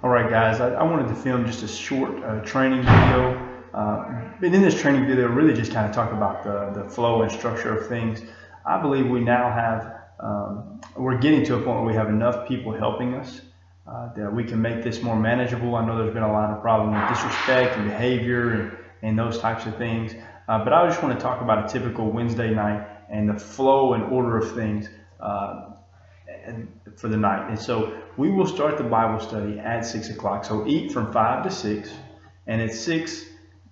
All right, guys, I wanted to film just a short training video. And in this training video, really just kind of talk about the flow and structure of things. I believe we now have, we're getting to a point where we have enough people helping us that we can make this more manageable. I know there's been a lot of problems with disrespect and behavior and those types of things. But I just want to talk about a typical Wednesday night and the flow and order of things. For the night. And so we will start the Bible study at 6 o'clock. So eat from 5 to 6, and at 6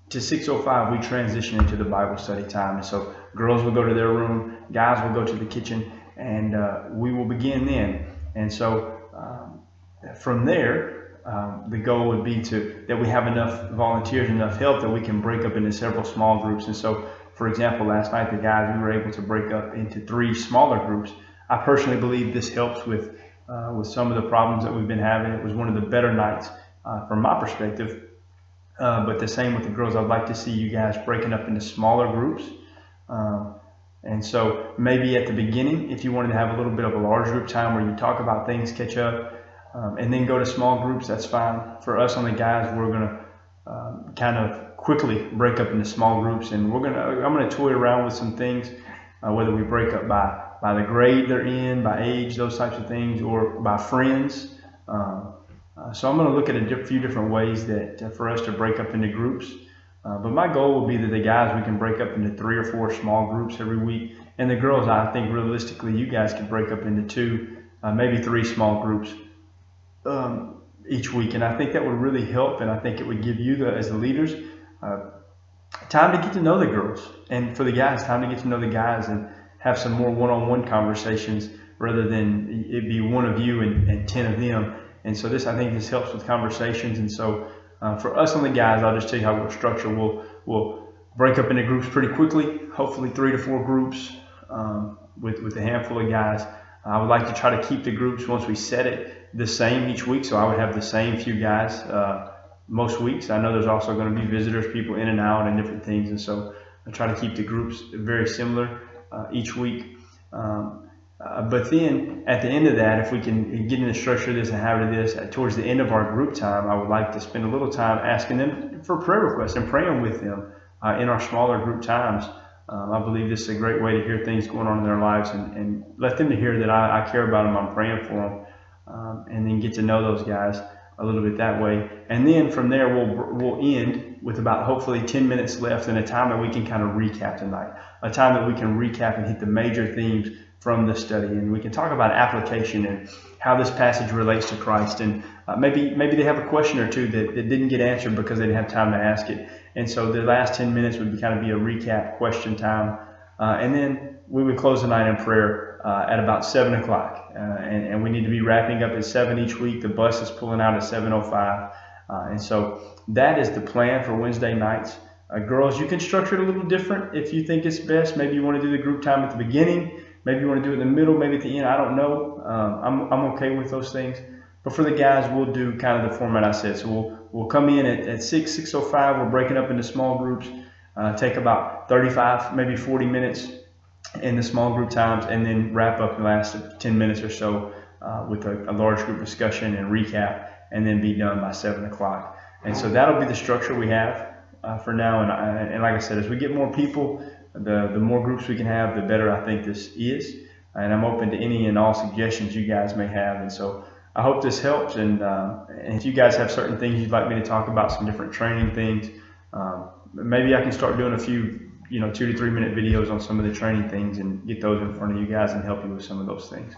to 6:05 we transition into the Bible study time. And so girls will go to their room, guys will go to the kitchen, and we will begin then. And so from there, the goal would be that we have enough volunteers, enough help that we can break up into several small groups. And so, for example, last night the guys, we were able to break up into 3 smaller groups. I personally believe this helps with some of the problems that we've been having. It was one of the better nights from my perspective. But the same with the girls. I'd like to see you guys breaking up into smaller groups. And so maybe at the beginning, if you wanted to have a little bit of a large group time where you talk about things, catch up, and then go to small groups, that's fine. For us on the guys, we're going to kind of quickly break up into small groups, and I'm going to toy around with some things, whether we break up by the grade they're in, by age, those types of things, or by friends. So I'm going to look at a few different ways that for us to break up into groups. But my goal will be that the guys, we can break up into 3 or 4 small groups every week. And the girls, I think realistically, you guys could break up into 2, maybe 3 small groups each week. And I think that would really help. And I think it would give you, as the leaders, time to get to know the girls. And for the guys, time to get to know the guys and have some more one-on-one conversations rather than it be one of you and 10 of them. And so I think this helps with conversations. And so for us on the guys, I'll just tell you how we'll structure. We'll break up into groups pretty quickly, hopefully 3 to 4 groups with a handful of guys. I would like to try to keep the groups, once we set it, the same each week. So I would have the same few guys most weeks. I know there's also going to be visitors, people in and out and different things. And so I try to keep the groups very similar each week. But then at the end of that, if we can get in the structure of this and have it this, towards the end of our group time, I would like to spend a little time asking them for prayer requests and praying with them in our smaller group times. I believe this is a great way to hear things going on in their lives and let them to hear that I care about them, I'm praying for them, and then get to know those guys a little bit that way. And then from there, we'll end with about hopefully 10 minutes left and a time that we can kind of recap tonight, a time that we can recap and hit the major themes from the study, and we can talk about application and how this passage relates to Christ. And maybe they have a question or two that didn't get answered because they didn't have time to ask it. And so the last 10 minutes would be a recap question time. And then we would close the night in prayer at about 7 o'clock. And we need to be wrapping up at 7 each week. The bus is pulling out at 7:05. And so that is the plan for Wednesday nights. Girls, you can structure it a little different if you think it's best. Maybe you want to do the group time at the beginning. Maybe you want to do it in the middle, maybe at the end. I don't know. I'm okay with those things. But for the guys, we'll do kind of the format I said. So we'll come in at 6:05. We're breaking up into small groups. Take about 35, maybe 40 minutes in the small group times, and then wrap up the last 10 minutes or so with a large group discussion and recap, and then be done by 7 o'clock. And so that'll be the structure we have for now. And like I said, as we get more people, the more groups we can have, the better I think this is. And I'm open to any and all suggestions you guys may have. And so I hope this helps. And if you guys have certain things you'd like me to talk about, some different training things, maybe I can start doing a few 2 to 3 minute videos on some of the training things and get those in front of you guys and help you with some of those things.